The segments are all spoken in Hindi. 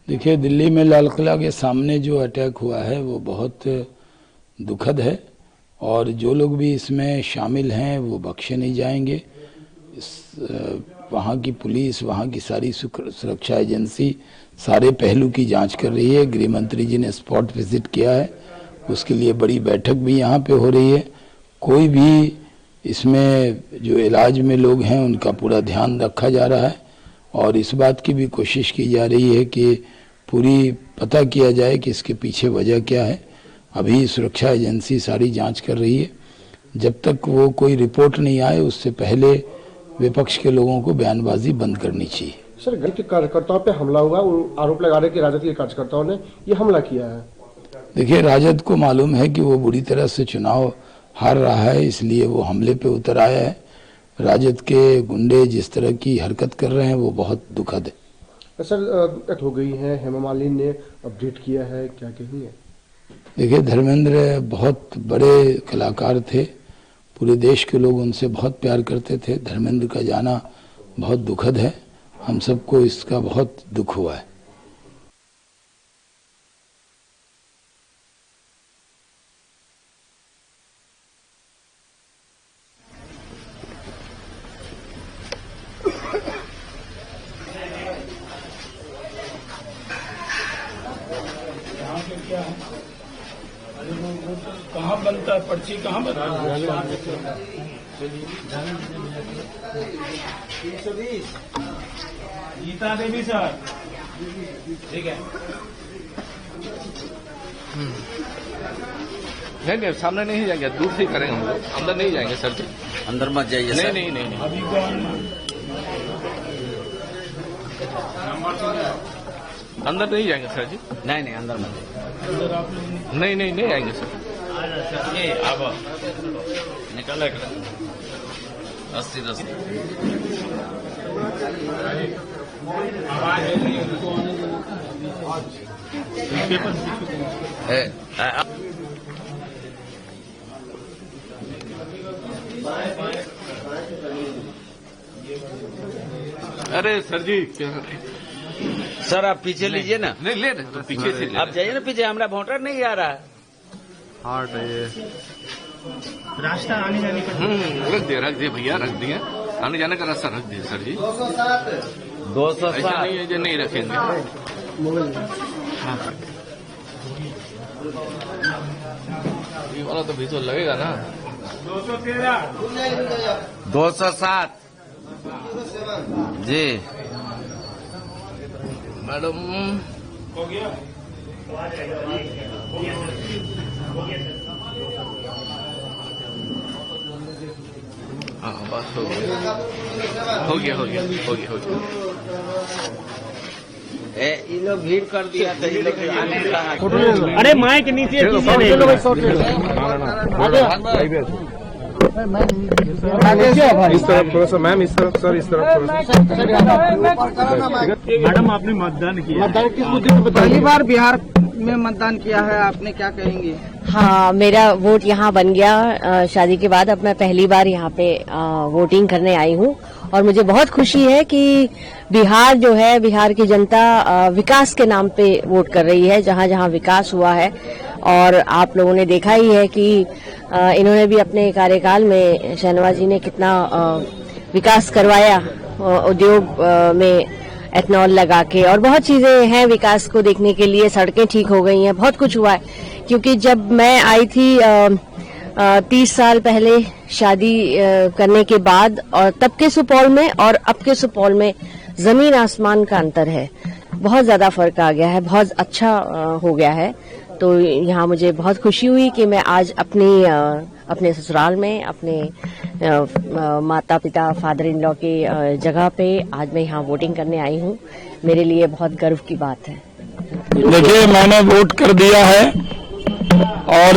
देखिए, दिल्ली में लाल किला के सामने जो अटैक हुआ है वो बहुत दुखद है और जो लोग भी इसमें शामिल हैं वो बख्शे नहीं जाएंगे। वहाँ की पुलिस, वहाँ की सारी सुरक्षा एजेंसी सारे पहलू की जांच कर रही है। गृह मंत्री जी ने स्पॉट विजिट किया है, उसके लिए बड़ी बैठक भी यहाँ पे हो रही है। कोई भी इसमें जो इलाज में लोग हैं उनका पूरा ध्यान रखा जा रहा है और इस बात की भी कोशिश की जा रही है कि पूरी पता किया जाए कि इसके पीछे वजह क्या है। अभी सुरक्षा एजेंसी सारी जांच कर रही है। जब तक वो कोई रिपोर्ट नहीं आए उससे पहले विपक्ष के लोगों को बयानबाजी बंद करनी चाहिए। सर, के कार्यकर्ताओं पे हमला हुआ, आरोप लगा रहे कि राजद के कार्यकर्ताओं ने ये हमला किया है। देखिए, राजद को मालूम है कि वो बुरी तरह से चुनाव हार रहा है, इसलिए वो हमले पे उतर आया है। राजद के गुंडे जिस तरह की हरकत कर रहे हैं वो बहुत दुखद है। सर, हो गई है, हेमा मालिनी ने अपडेट किया है, क्या कहेंगे? देखिए, धर्मेंद्र बहुत बड़े कलाकार थे, पूरे देश के लोग उनसे बहुत प्यार करते थे। धर्मेंद्र का जाना बहुत दुखद है, हम सबको इसका बहुत दुख हुआ है। क्या कहाँ बनता है, पर्ची कहाँ बनता है? गीता देवी सर, ठीक है। नहीं, सामने नहीं जाएंगे, दूर से करेंगे हम लोग, अंदर नहीं जाएंगे सर जी। अंदर मत जाइए सर। नहीं। अभी कौन अंदर नहीं जाएंगे सर जी। नहीं, अंदर मत जाइए। अंदर आप लोग नहीं आएंगे सर। ये अब निकल 80-10 अरे सर जी क्या सर, आप पीछे लीजिए ना। नहीं ले तो पीछे से आप जाइए ना पीछे, हमारा वोटर नहीं आ रहा है। हार्ट है ये। रास्ता आने जाने का रख दिए भैया, रख दिए। आने जाने का रास्ता रख दिए सर जी। 207 ऐसा नहीं है जो नहीं रखेंगे। हाँ, ये वाला तो भी तो लगेगा ना। 207 जी मैडम हो गया। हाँ बस हो गया। ये लोग भीड़ कर दिया था, ये लोग आने कहा। अरे माइक नीचे इस तरफ थोड़ा सा मैम, इस तरफ सर, इस तरफ थोड़ा सा। मैडम, आपने मतदान किया? मतदान किस मुद्दे पर? पहली बार बिहार में मतदान किया है आपने, क्या कहेंगे? हाँ, मेरा वोट यहाँ बन गया शादी के बाद। अब मैं पहली बार यहाँ पे वोटिंग करने आई हूँ और मुझे बहुत खुशी है कि बिहार जो है, बिहार की जनता विकास के नाम पे वोट कर रही है। जहाँ जहाँ विकास हुआ है, और आप लोगों ने देखा ही है कि इन्होंने भी अपने कार्यकाल में, शहनवाज जी ने कितना विकास करवाया, उद्योग में एथनॉल लगा के, और बहुत चीजें हैं विकास को देखने के लिए। सड़कें ठीक हो गई हैं, बहुत कुछ हुआ है। क्योंकि जब मैं आई थी 30 साल पहले शादी करने के बाद, और तब के सुपौल में और अब के सुपौल में जमीन आसमान का अंतर है। बहुत ज्यादा फर्क आ गया है, बहुत अच्छा हो गया है। तो यहाँ मुझे बहुत खुशी हुई कि मैं आज अपने ससुराल में, अपने माता पिता, फादर इन लॉ के जगह पे आज मैं यहाँ वोटिंग करने आई हूँ। मेरे लिए बहुत गर्व की बात है। देखिए, मैंने वोट कर दिया है और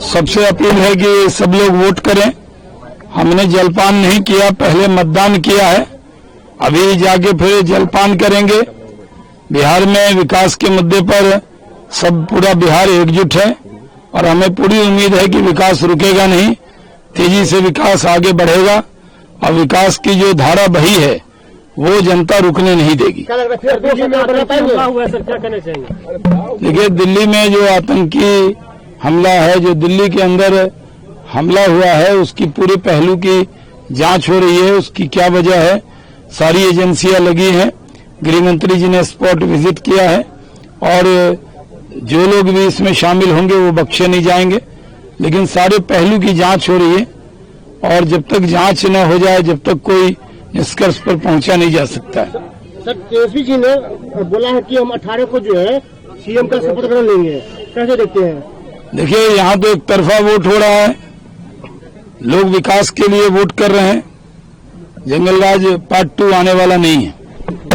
सबसे अपील है कि सब लोग वोट करें। हमने जलपान नहीं किया, पहले मतदान किया है, अभी जाके फिर जलपान करेंगे। बिहार में विकास के मुद्दे पर सब पूरा बिहार एकजुट है और हमें पूरी उम्मीद है कि विकास रुकेगा नहीं, तेजी से विकास आगे बढ़ेगा और विकास की जो धारा बही है वो जनता रुकने नहीं देगी। क्या लग रहा है फिर हमला हुआ है सर, क्या कहना चाहेंगे? देखिए, दिल्ली में जो आतंकी हमला है, जो दिल्ली के अंदर हमला हुआ है, उसकी पूरे पहलू की जांच हो रही है। उसकी क्या वजह है, सारी एजेंसियां लगी हैं। गृह मंत्री जी ने स्पॉट विजिट किया है और जो लोग भी इसमें शामिल होंगे वो बख्शे नहीं जाएंगे। लेकिन सारे पहलू की जांच हो रही है और जब तक जांच न हो जाए, जब तक कोई निष्कर्ष पर पहुंचा नहीं जा सकता है। सर, केसरी जी ने बोला है कि हम 18 को जो है सीएम का शपथ ग्रहण लेंगे, कैसे देखते हैं? देखिए, यहाँ तो एक तरफा वोट हो रहा है, लोग विकास के लिए वोट कर रहे हैं। जंगलराज पार्ट 2 आने वाला नहीं है।